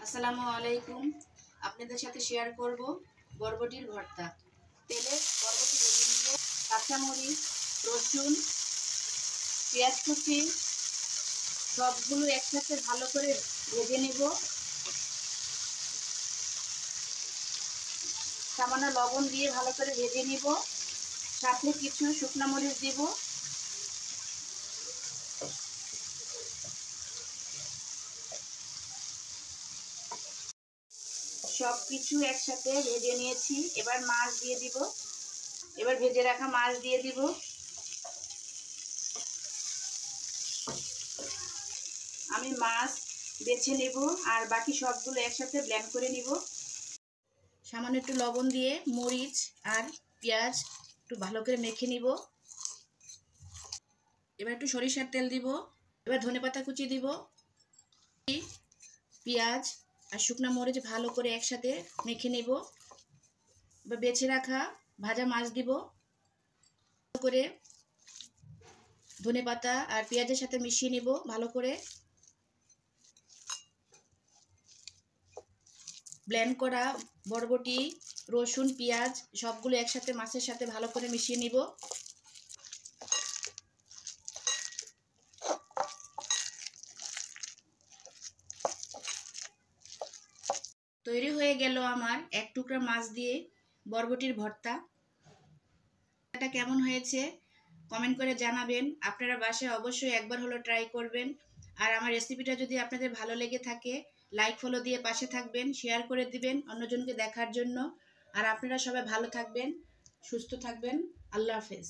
আসসালামু আলাইকুম। আপনাদের সাথে শেয়ার করব বরবটির ভর্তা। তেলে বরবটি ভেজে নিব, কাঁচামরিচ, রসুন, পেঁয়াজ কুচি সবগুলো একসাথে ভালো করে ভেজে নিব। সামান্য লবণ দিয়ে ভালো করে ভেজে নিব, সাথে কিছু শুকনো মরিচ দিব। সব কিছু একসাথে ভেজে নিয়েছি। এবার মাছ দিয়ে দিব। এবার ভেজে রাখা মাছ দিয়ে দিব। আমি মাছ বেছে নেব আর বাকি সবগুলো একসাথে ব্লেন্ড করে নিব। সামান্য একটু লবণ দিয়ে মরিচ আর পেঁয়াজ একটু ভালো করে মেখে নিব। এবার একটু সরিষার তেল দিব। এবার ধনেপাতা কুচি দিব। পেঁয়াজ আর শুকনো মরিচ ভালো করে একসাথে মেখে নেব। এবার বেছে রাখা ভাজা মাছ দিব। করে ধনেপাতা আর পেঁয়াজের সাথে মিশিয়ে নেব ভালো করে। ব্লেন্ড করা বরবটি, রসুন, পেঁয়াজ সবগুলো একসাথে মাছের সাথে ভালো করে মিশিয়ে নিব। তৈরি হয়ে গেল আমার এক টুকরা মাছ দিয়ে বরবটির ভর্তা। এটা কেমন হয়েছে কমেন্ট করে জানাবেন। আপনারা বাসায় অবশ্যই একবার হলো ট্রাই করবেন। আর আমার রেসিপিটা যদি আপনাদের ভালো লেগে থাকে লাইক ফলো দিয়ে পাশে থাকবেন, শেয়ার করে দিবেন অন্যজনকে দেখার জন্য। আর আপনারা সবাই ভালো থাকবেন, সুস্থ থাকবেন। আল্লাহ হাফেজ।